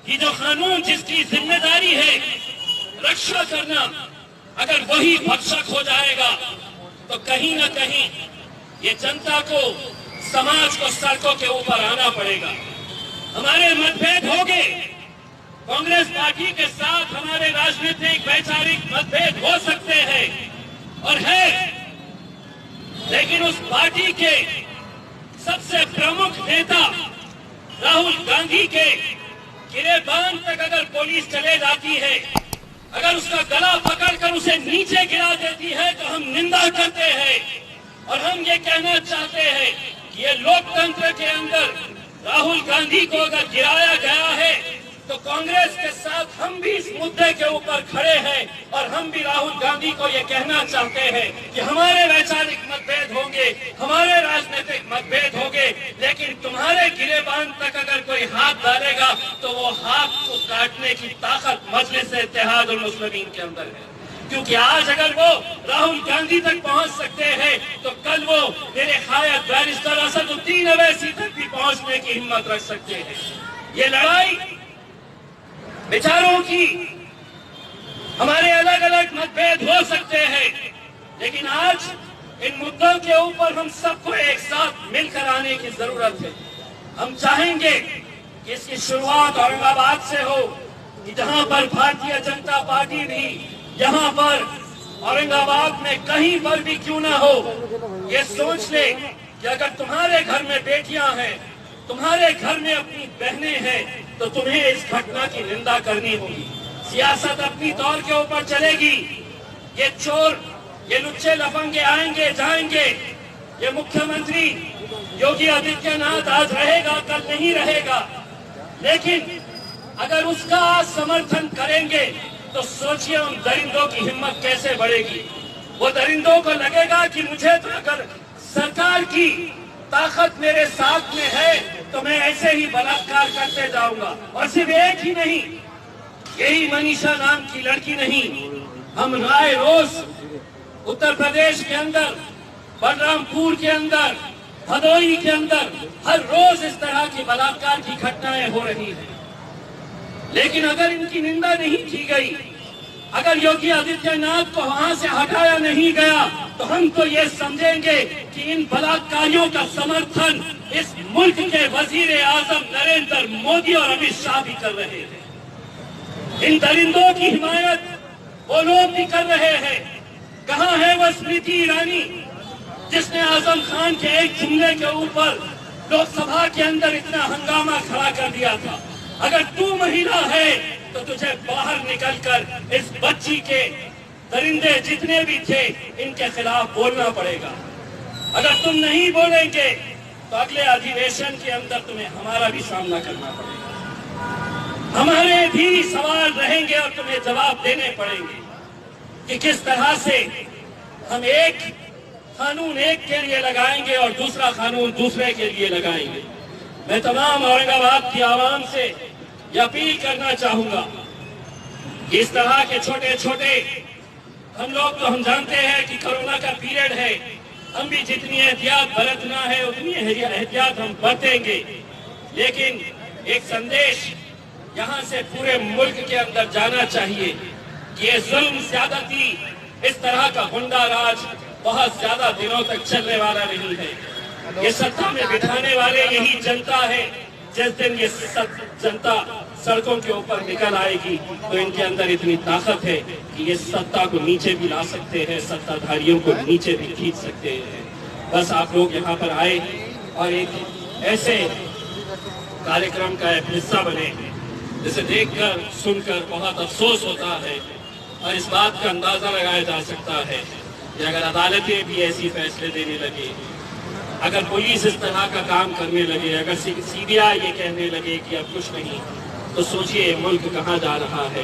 कि जो कानून जिसकी जिम्मेदारी है रक्षा करना, अगर वही भक्षक हो जाएगा तो कहीं ना कहीं ये जनता को, समाज को सड़कों के ऊपर आना पड़ेगा। हमारे मतभेद होंगे, कांग्रेस पार्टी के साथ हमारे राजनीतिक वैचारिक मतभेद हो सकते हैं और है, लेकिन उस पार्टी के सबसे प्रमुख नेता राहुल गांधी के गिरेबान तक अगर पुलिस चले जाती है, अगर उसका गला पकड़कर उसे नीचे गिरा देती है तो हम निंदा करते हैं और हम ये कहना चाहते हैं कि ये लोकतंत्र के अंदर राहुल गांधी को अगर गिराया गया है तो कांग्रेस के साथ हम भी इस मुद्दे के ऊपर खड़े हैं और हम भी राहुल गांधी को ये कहना चाहते हैं कि हमारे वैचारिक मतभेद होंगे, हमारे राजनीतिक मतभेद होंगे, लेकिन तुम्हारे गिरेबान तक अगर कोई हाथ डालेगा तो वो हाथ को काटने की ताकत मजलिस इत्तेहादुल मुस्लिमीन के अंदर है। क्योंकि आज अगर वो राहुल गांधी तक पहुंच सकते हैं तो कल वो मेरे खायद बैरिस्टर असदुद्दीन अवैसी तक भी पहुंचने की हिम्मत रख सकते हैं। ये लड़ाई विचारों की, हमारे अलग अलग मतभेद हो सकते हैं, लेकिन आज इन मुद्दों के ऊपर हम सबको एक साथ मिलकर आने की जरूरत है। हम चाहेंगे कि इसकी शुरुआत औरंगाबाद से हो, कि जहां पर भारतीय जनता पार्टी भी यहाँ पर औरंगाबाद में कहीं पर भी क्यों ना हो, ये सोच ले कि अगर तुम्हारे घर में बेटियां हैं, तुम्हारे घर में अपनी बहनें हैं, तो तुम्हें इस घटना की निंदा करनी होगी। सियासत अपनी तौर के ऊपर चलेगी, ये चोर, ये लुच्चे लफंगे आएंगे जाएंगे, ये मुख्यमंत्री योगी आदित्यनाथ आज रहेगा कल नहीं रहेगा, लेकिन अगर उसका समर्थन करेंगे तो सोचिए उन दरिंदों की हिम्मत कैसे बढ़ेगी। वो दरिंदों को लगेगा कि मुझे तो अगर सरकार की ताकत मेरे साथ में है तो मैं ऐसे ही बलात्कार करते जाऊंगा। और सिर्फ एक ही नहीं, यही मनीषा नाम की लड़की नहीं, हम राय रोज उत्तर प्रदेश के अंदर, बलरामपुर के अंदर, भदोही के अंदर हर रोज इस तरह की बलात्कार की घटनाएं हो रही हैं। लेकिन अगर इनकी निंदा नहीं की गई, अगर योगी आदित्यनाथ को वहां से हटाया नहीं गया, तो हम तो ये समझेंगे कि इन बलात्कारियों का समर्थन इस मुल्क के वजीर आजम नरेंद्र मोदी और अमित शाह भी कर रहे हैं। इन दरिंदों की हिमायत वो लोग भी कर रहे हैं। कहां है वो स्मृति ईरानी जिसने आजम खान के एक जुमले के ऊपर लोकसभा के अंदर इतना हंगामा खड़ा कर दिया था। अगर तू महिला है तो तुझे बाहर निकलकर इस बच्ची के दरिंदे जितने भी थे इनके खिलाफ बोलना पड़ेगा। अगर तुम नहीं बोलेंगे तो अगले अधिवेशन के अंदर तुम्हें हमारा भी सामना करना पड़ेगा। हमारे भी सवाल रहेंगे और तुम्हें जवाब देने पड़ेंगे कि किस तरह से हम एक कानून एक के लिए लगाएंगे और दूसरा कानून दूसरे के लिए लगाएंगे। मैं तमाम औरंगाबाद की आवाम से यह अपील करना चाहूंगा कि इस तरह के छोटे छोटे हम लोग तो हम जानते हैं कि कोरोना का पीरियड है, हम भी जितनी एहतियात बरतना है उतनी एहतियात हम बरतेंगे, लेकिन एक संदेश यहाँ से पूरे मुल्क के अंदर जाना चाहिए कि ये जुल्म ज्यादती, इस तरह का गुंडा राज बहुत ज्यादा दिनों तक चलने वाला नहीं है। ये सत्ता में बिठाने वाले यही जनता है। जिस दिन ये जनता सड़कों के ऊपर निकल आएगी तो इनके अंदर इतनी ताकत है कि ये सत्ता को नीचे भी ला सकते हैं, सत्ताधारियों को नीचे भी खींच सकते हैं। बस आप लोग यहाँ पर आए और एक ऐसे कार्यक्रम का एक हिस्सा बने जिसे देखकर सुनकर बहुत अफसोस होता है और इस बात का अंदाजा लगाया जा सकता है कि अगर अदालतें भी ऐसी फैसले देने लगे, अगर पुलिस इस तरह का काम करने लगे, अगर सीबीआई ये कहने लगे कि अब कुछ नहीं, तो सोचिए मुल्क कहाँ जा रहा है।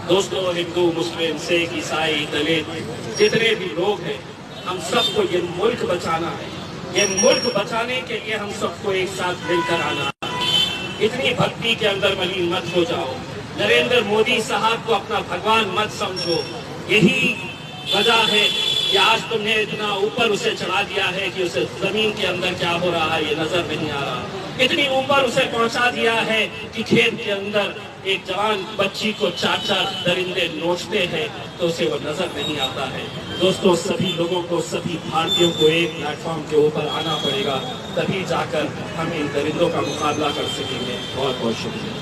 दोस्तों, हिंदू, मुस्लिम, सिख, ईसाई, दलित जितने भी लोग हैं, हम सबको ये मुल्क बचाना है। ये मुल्क बचाने के लिए हम सबको एक साथ मिलकर आना है। इतनी भक्ति के अंदर मलिन मत हो जाओ। नरेंद्र मोदी साहब को अपना भगवान मत समझो। यही वजह है कि आज तुमने इतना ऊपर उसे चढ़ा दिया है कि उसे जमीन के अंदर क्या हो रहा है ये नजर नहीं आ रहा। इतनी ऊपर उसे पहुंचा दिया है कि खेत के अंदर एक जवान बच्ची को 4-4 दरिंदे नोचते हैं तो उसे वो नजर नहीं आता है। दोस्तों, सभी लोगों को, सभी भारतीयों को एक प्लेटफॉर्म के ऊपर आना पड़ेगा, तभी जाकर हम इन दरिंदों का मुकाबला कर सकेंगे। बहुत बहुत शुक्रिया।